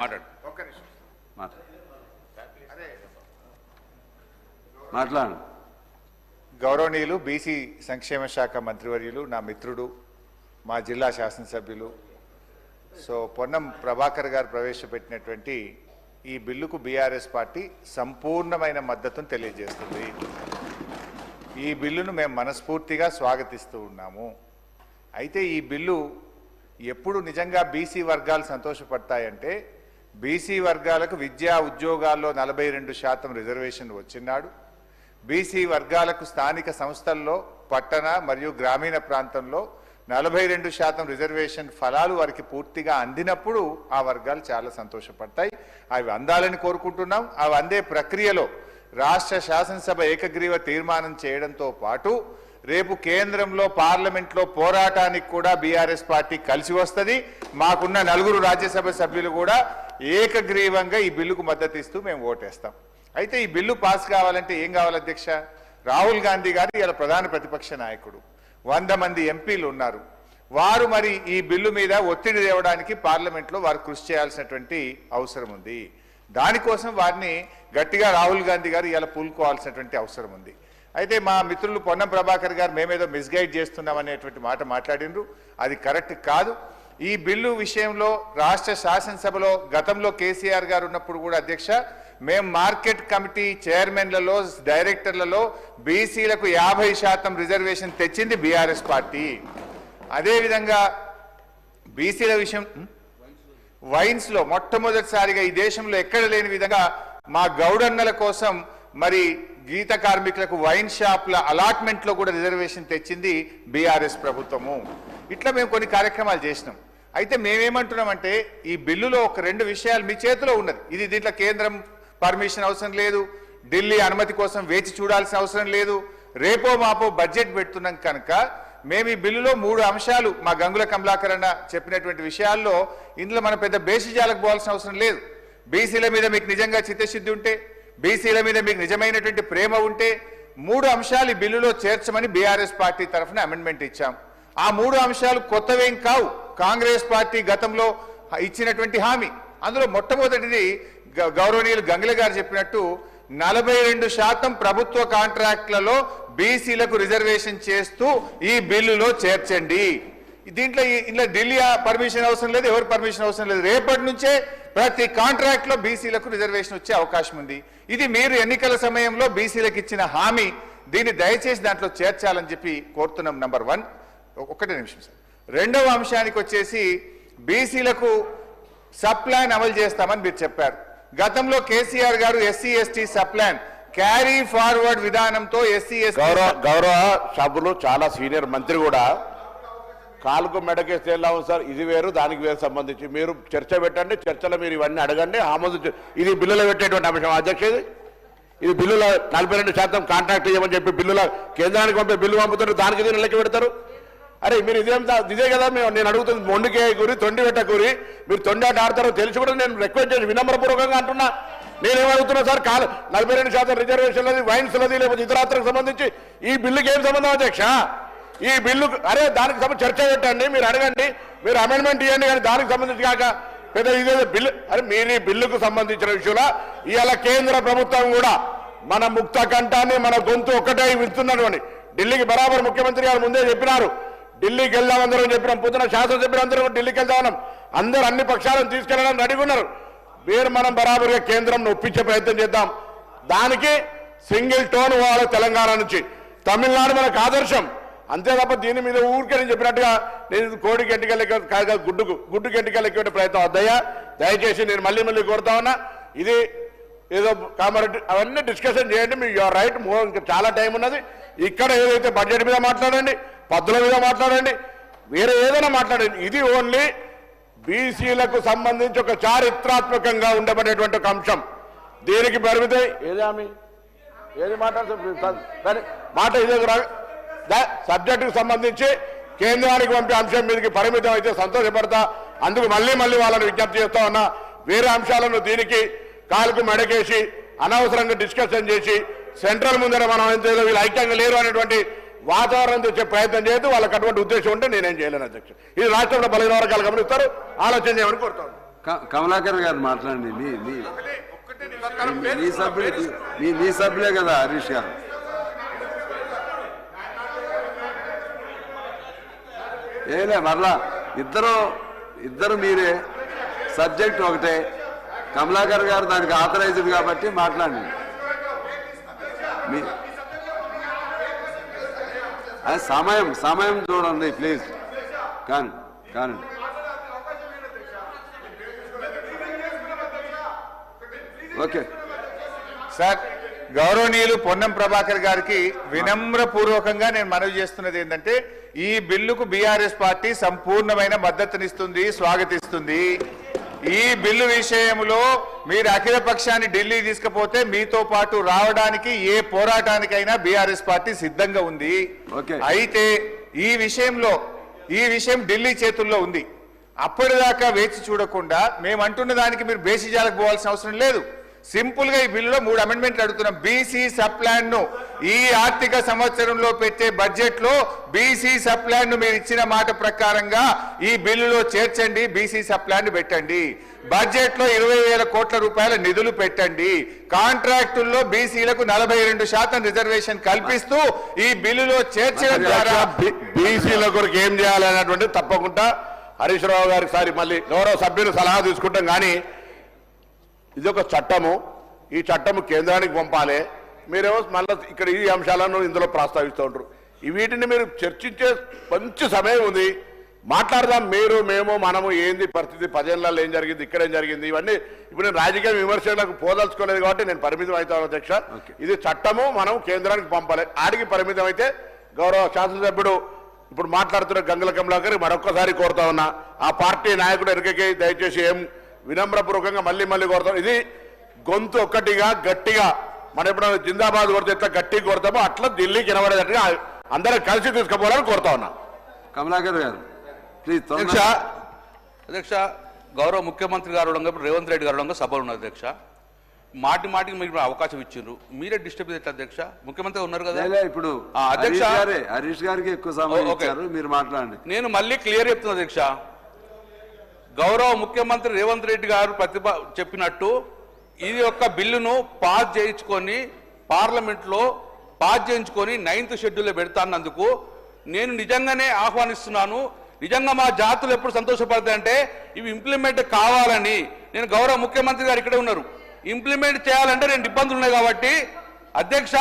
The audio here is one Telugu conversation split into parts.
మాట్లాడు. గౌరవనీయులు బీసీ సంక్షేమ శాఖ మంత్రివర్యులు, నా మిత్రుడు, మా జిల్లా శాసనసభ్యులు పొన్నం ప్రభాకర్ గారు ప్రవేశపెట్టినటువంటి ఈ బిల్లుకు బీఆర్ఎస్ పార్టీ సంపూర్ణమైన మద్దతును తెలియజేస్తుంది. ఈ బిల్లును మేము మనస్ఫూర్తిగా స్వాగతిస్తూ ఉన్నాము. అయితే ఈ బిల్లు ఎప్పుడు నిజంగా బీసీ వర్గాలు సంతోషపడతాయంటే, బీసీ వర్గాలకు విద్యా ఉద్యోగాల్లో 42% రిజర్వేషన్ వచ్చినాడు, బీసీ వర్గాలకు స్థానిక సంస్థల్లో పట్టణ మరియు గ్రామీణ ప్రాంతంలో 42% రిజర్వేషన్ ఫలాలు వారికి పూర్తిగా అందినప్పుడు ఆ వర్గాలు చాలా సంతోషపడతాయి. అవి అందాలని కోరుకుంటున్నాం. అవి అందే ప్రక్రియలో రాష్ట్ర శాసనసభ ఏకగ్రీవ తీర్మానం చేయడంతో పాటు రేపు కేంద్రంలో పార్లమెంట్లో పోరాటానికి కూడా బీఆర్ఎస్ పార్టీ కలిసి వస్తుంది. మాకున్న 4 రాజ్యసభ సభ్యులు కూడా ఏకగ్రీవంగా ఈ బిల్లుకు మద్దతు ఇస్తూ మేము ఓటేస్తాం. అయితే ఈ బిల్లు పాస్ కావాలంటే ఏం కావాలి అధ్యక్ష? రాహుల్ గాంధీ గారు ఇలా ప్రధాన ప్రతిపక్ష నాయకుడు, 100 మంది ఎంపీలు ఉన్నారు. వారు మరి ఈ బిల్లు మీద ఒత్తిడి తేవడానికి పార్లమెంట్లో వారు కృషి చేయాల్సినటువంటి అవసరం ఉంది. దానికోసం వారిని గట్టిగా రాహుల్ గాంధీ గారు ఇలా పూనుకోవాల్సినటువంటి అవసరం ఉంది. అయితే మా మిత్రులు పొన్నం ప్రభాకర్ గారు మేమేదో మిస్గైడ్ చేస్తున్నాం అనేటువంటి మాట మాట్లాడినరు. అది కరెక్ట్ కాదు. ఈ బిల్లు విషయంలో రాష్ట్ర శాసనసభలో గతంలో కేసీఆర్ గారు ఉన్నప్పుడు కూడా అధ్యక్ష, మేము మార్కెట్ కమిటీ చైర్మన్లలో డైరెక్టర్లలో బీసీలకు 50% రిజర్వేషన్ తెచ్చింది బీఆర్ఎస్ పార్టీ. అదేవిధంగా బీసీల విషయం వైన్స్లో మొట్టమొదటిసారిగా ఈ దేశంలో ఎక్కడ లేని విధంగా మా గౌడన్నల కోసం మరి గీత కార్మికులకు వైన్ షాప్ల అలాట్మెంట్లో కూడా రిజర్వేషన్ తెచ్చింది బీఆర్ఎస్ ప్రభుత్వము. ఇట్లా మేము కొన్ని కార్యక్రమాలు చేసినాం. అయితే మేమేమంటున్నామంటే, ఈ బిల్లులో ఒక 2 విషయాలు మీ చేతిలో ఉన్నది. ఇది దీంట్లో కేంద్రం పర్మిషన్ అవసరం లేదు, ఢిల్లీ అనుమతి కోసం వేచి చూడాల్సిన అవసరం లేదు. రేపో మాపో బడ్జెట్ పెడుతున్నాం కనుక మేము ఈ బిల్లులో 3 అంశాలు మా గంగుల కమలాకర్ అన్న చెప్పినటువంటి విషయాల్లో ఇందులో మన పెద్ద బేసిజాలకు పోవాల్సిన అవసరం లేదు. బీసీల మీద మీకు నిజంగా చిత్తశుద్ధి ఉంటే, బీసీల మీద మీకు నిజమైనటువంటి ప్రేమ ఉంటే 3 అంశాలు ఈ బిల్లులో చేర్చమని బీఆర్ఎస్ పార్టీ తరఫున అమెండ్మెంట్ ఇచ్చాం. ఆ 3 అంశాలు కొత్తవేం కావు, కాంగ్రెస్ పార్టీ గతంలో ఇచ్చినటువంటి హామీ. అందులో మొట్టమొదటిది గౌరవనీయులు గంగుల గారు చెప్పినట్టు 42% ప్రభుత్వ కాంట్రాక్ట్లలో బీసీలకు రిజర్వేషన్ చేస్తూ ఈ బిల్లులో చేర్చండి. దీంట్లో ఇంట్లో ఢిల్లీ పర్మిషన్ అవసరం లేదు, ఎవరు పర్మిషన్ అవసరం లేదు. రేపటి నుంచే ప్రతి కాంట్రాక్ట్ లో బీసీలకు రిజర్వేషన్ వచ్చే అవకాశం ఉంది. ఇది మీరు ఎన్నికల సమయంలో బీసీలకు ఇచ్చిన హామీ. దీన్ని దయచేసి దాంట్లో చేర్చాలని చెప్పి కోరుతున్నాం. నంబర్ 1. ఒకటే నిమిషం సార్. 2వ అంశానికి వచ్చేసి బీసీలకు సప్లాన్ అమలు చేస్తామని మీరు చెప్పారు. గతంలో కేసీఆర్ గారు SC ST subplan carry forward విధానంతో ఎస్సీ ఎస్టీ గౌరవ సభ్యులు చాలా సీనియర్ మంత్రి కూడా కాలుకు మెడకేస్తే వెళ్ళాము సార్. ఇది వేరు దానికి వేరు సంబంధించి మీరు చర్చ పెట్టండి. చర్చలో మీరు ఇవన్నీ అడగండి. ఆమోదించు. ఇది బిల్లులో పెట్టేటువంటి అంశం అధ్యక్ష. ఇది బిల్లులో 42% కాంట్రాక్ట్ ఇవ్వమని చెప్పి బిల్లులో కేంద్రానికి పంపే బిల్లు పంపుతారు, దానికి దీన్ని లెక్క పెడతారు. అరే మీరు ఇదే కదా నేను అడుగుతుంది. మొండికే కూరి తొండి పెట్ట కూరి మీరు తొండి ఆట ఆడతారో తెలిసి కూడా నేను రిక్వెస్ట్ చేసి వినమ్రపూర్వకంగా అంటున్నా. నేనేమడుగుతున్నా సార్, 42% రిజర్వేషన్లది, వైన్స్లది, లేకపోతే ఇతరాత్రకు సంబంధించి ఈ బిల్లుకి ఏం సంబంధం అధ్యక్ష? ఈ బిల్లు అరే దానికి చర్చ పెట్టండి, మీరు అడగండి, మీరు అమెండ్మెంట్ ఇవ్వండి. కానీ దానికి సంబంధించి కాక పెద్ద ఇదే బిల్లు. అరే మీరు ఈ బిల్లుకు సంబంధించిన విషయంలో ఇవాళ కేంద్ర ప్రభుత్వం కూడా మన ముక్త కంఠాన్ని మన గొంతు ఒక్కటే విడుతున్నాడు అని ఢిల్లీకి బరాబర్ ముఖ్యమంత్రి గారు ముందే చెప్పినారు. ఢిల్లీకి వెళ్దాం అందరం చెప్పినాం. పొద్దున శాసనసభ్యులు అందరూ ఢిల్లీకి వెళ్దామన్నాం. అందరూ అన్ని పక్షాలను తీసుకెళ్లడానికి రెడీగా ఉన్నారు. మీరు మనం బరాబర్గా కేంద్రం ఒప్పించే ప్రయత్నం చేద్దాం. దానికి సింగిల్ టోన్ పోవాలి తెలంగాణ నుంచి. తమిళనాడు మనకు ఆదర్శం. అంతే తప్ప దీని మీద ఊరికే నేను చెప్పినట్టుగా నేను కోడికి ఎంటికలెక్క గుడ్డుకి ఎంటికలెక్కే ప్రయత్నం వద్దయ్యా. దయచేసి నేను మళ్ళీ కోరుతా ఉన్నా. ఇది ఏదో కామారెడ్డి అవన్నీ డిస్కషన్ చేయండి. మీరు యువర్ రైట్. ఇంకా చాలా టైం ఉన్నది. ఇక్కడ ఏదైతే బడ్జెట్ మీద మాట్లాడండి, పద్దుల మీద మాట్లాడండి, వేరే ఏదైనా మాట్లాడండి. ఇది ఓన్లీ బీసీలకు సంబంధించి ఒక చారిత్రాత్మకంగా ఉండబడేటువంటి ఒక అంశం. దీనికి పరిమితం ఏది హామీ ఏది మాట్లాడుతుంది మాట ఇదే సబ్జెక్టుకు సంబంధించి కేంద్రానికి పంపే అంశం మీదకి పరిమితం అయితే సంతోషపడతా. అందుకు మళ్ళీ వాళ్ళని విజ్ఞప్తి చేస్తా ఉన్నా. వేరే అంశాలను దీనికి కాలుకు మెడకేసి అనవసరంగా డిస్కషన్ చేసి సెంట్రల్ ముందర మనం వీళ్ళు ఐక్యంగా లేరు అనేటువంటి వాతావరణం తెచ్చే ప్రయత్నం చేయదు. వాళ్ళకి అటువంటి ఉద్దేశం ఉంటే నేనేం చేయలేను అధ్యక్ష. ఇది రాష్ట్రంలో బలహీన వర్గాలు గమనిస్తారు, ఆలోచన చేయమని కోరుతాను. కమలాకర్ గారు మాట్లాడండి. మీ సభ్యులే కదా హరీష్ గారు. ఏలే మరలా ఇద్దరు మీరే, సబ్జెక్ట్ ఒకటే. కమలాకర్ గారు దానికి ఆథరైజ్డ్ కాబట్టి మాట్లాడండి. అది సమయం చూడండి ప్లీజ్. కానీ ఓకే సార్, గౌరవనీయులు పొన్నం ప్రభాకర్ గారికి వినమ్రపూర్వకంగా నేను మనవి చేస్తున్నది ఏంటంటే, ఈ బిల్లుకు బీఆర్ఎస్ పార్టీ సంపూర్ణమైన మద్దతునిస్తుంది, స్వాగతిస్తుంది. ఈ బిల్లు విషయంలో మీరు అఖిల పక్షాన్ని ఢిల్లీ తీసుకుపోతే మీతో పాటు రావడానికి ఏ పోరాటానికైనా బీఆర్ఎస్ పార్టీ సిద్ధంగా ఉంది. అయితే ఈ విషయం ఢిల్లీ చేతుల్లో ఉంది. అప్పటిదాకా వేచి చూడకుండా మేము అంటున్న దానికి మీరు బేసిజాలకు పోవాల్సిన అవసరం లేదు. సింపుల్ గా ఈ బిల్లులో 3 అమెండ్మెంట్లు అడుగుతున్నాం. బీసీ సబ్ ప్లాన్ ను ఈ ఆర్థిక సంవత్సరంలో పెట్టే బడ్జెట్ లో బీసీ సబ్ ప్లాన్ ను మీరు ఇచ్చిన మాట ప్రకారంగా ఈ బిల్లులో చేర్చండి. బీసీ సబ్ ప్లాన్ ను పెట్టండి. బడ్జెట్ లో 20,000 కోట్ల రూపాయల నిధులు పెట్టండి. కాంట్రాక్టుల్లో బీసీలకు 42% రిజర్వేషన్ కల్పిస్తూ ఈ బిల్లులో చేర్చడం ద్వారా బీసీల కొరకు ఏం చేయాలనేటువంటి తప్పకుండా హరీష్ రావు గారికి సారి మళ్ళీ గౌరవ సభ్యులు సలహా తీసుకుంటాం. కానీ ఇది ఒక చట్టము, ఈ చట్టము కేంద్రానికి పంపాలి. మీరేమో మళ్ళీ ఇక్కడ ఈ అంశాలను ఇందులో ప్రస్తావిస్తూ ఉంటారు. వీటిని మీరు చర్చించే మంచి సమయం ఉంది, మాట్లాడదాం. మేము మనము ఏంది పరిస్థితి, 10 ఏళ్లలో ఏం జరిగింది, ఇక్కడ ఏం జరిగింది, ఇవన్నీ ఇప్పుడు నేను రాజకీయ విమర్శలకు పోదలుచుకోలేదు కాబట్టి నేను పరిమితం అవుతాను అధ్యక్ష. ఇది చట్టము, మనం కేంద్రానికి పంపాలి. ఆడికి పరిమితం అయితే గౌరవ శాసనసభ్యుడు ఇప్పుడు మాట్లాడుతున్న గంగుల కమలాకర్ మరొక్కసారి కోరుతా ఉన్నా, ఆ పార్టీ నాయకుడు ఎరుకకి దయచేసి ఏం వినమ్రపూర్వకంగా మళ్ళీ కోరుతాం. ఇది గొంతు ఒక్కటిగా గట్టిగా మనం ఎప్పుడైనా జిందాబాద్ కొడితే ఎట్లా గట్టిగా కొడతామో అట్లా ఢిల్లీకి వినబడేటట్టుగా అందరూ కలిసి తీసుకుపోవాలని కోరుతా ఉన్నా. కమలాకర్ గారు ప్లీజ్. అధ్యక్ష, గౌరవ ముఖ్యమంత్రి గారు రేవంత్ రెడ్డి గారు సభలు ఉన్నారు అధ్యక్ష. మాటికి మీరు అవకాశం ఇచ్చిండ్రు, మీరే డిస్టర్బ్ చేస్తారు అధ్యక్ష. ముఖ్యమంత్రి ఉన్నారు కదా ఇప్పుడు అధ్యక్ష, హరీష్ గారికి ఎక్కువ సమయం ఇచ్చారు, మీరు మాట్లాడండి. నేను మళ్ళీ క్లియర్ చెప్తున్నా అధ్యక్ష. గౌరవ ముఖ్యమంత్రి రేవంత్ రెడ్డి గారు చెప్పినట్టు ఇది యొక్క బిల్లును పాస్ చేయించుకొని పార్లమెంట్లో పాస్ చేయించుకొని 9th షెడ్యూల్లో పెడతాన్నందుకు నేను నిజంగానే ఆహ్వానిస్తున్నాను. నిజంగా మా జాతులు ఎప్పుడు సంతోషపడతాయంటే ఇవి ఇంప్లిమెంట్ కావాలని. నేను గౌరవ ముఖ్యమంత్రి గారు ఇక్కడే ఉన్నారు, ఇంప్లిమెంట్ చేయాలంటే 2 ఇబ్బందులు ఉన్నాయి కాబట్టి అధ్యక్ష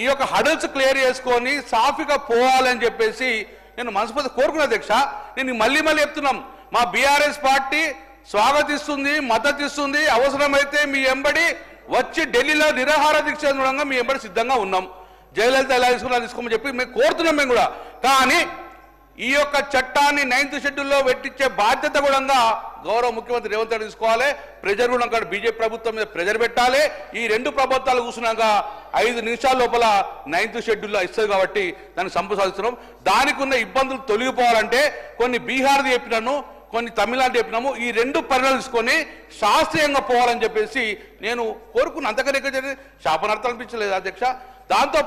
ఈ యొక్క హడల్స్ క్లియర్ చేసుకొని సాఫీగా పోవాలని చెప్పేసి నేను మనస్ఫూర్తి కోరుకున్నా అధ్యక్ష. నేను మళ్ళీ చెప్తున్నాం, మా బీఆర్ఎస్ పార్టీ స్వాగతిస్తుంది, మద్దతు ఇస్తుంది. అవసరమైతే మీ ఎంబడి వచ్చి ఢిల్లీలో నిరాహార దీక్ష చేయడంగా మీ ఎంబడి సిద్ధంగా ఉన్నాం. జయలలిత ఎలా తీసుకోమని చెప్పి మేము కోరుతున్నాం మేము కూడా. కానీ ఈ యొక్క చట్టాన్ని 9th షెడ్యూల్లో పెట్టించే బాధ్యత కూడా గౌరవ ముఖ్యమంత్రి రేవంత్ రెడ్డి తీసుకోవాలి. ప్రెజర్ కూడా బీజేపీ ప్రభుత్వం మీద ప్రెజర్ పెట్టాలి. ఈ 2 ప్రభుత్వాలు కూర్చున్నాక 5 నిమిషాల లోపల 9th షెడ్యూల్లో ఇస్తుంది కాబట్టి దాన్ని సంపాదిస్తున్నాం. దానికి ఉన్న ఇబ్బందులు తొలగిపోవాలంటే కొన్ని బీహార్ది చెప్పినాను, కొన్ని తమిళనాడు చెప్పినాము. ఈ 2 పరిణామాలు తీసుకొని శాస్త్రీయంగా పోవాలని చెప్పేసి నేను కోరుకున్న. అంతకనే శాపనార్థం అనిపించలేదు అధ్యక్ష. దాంతో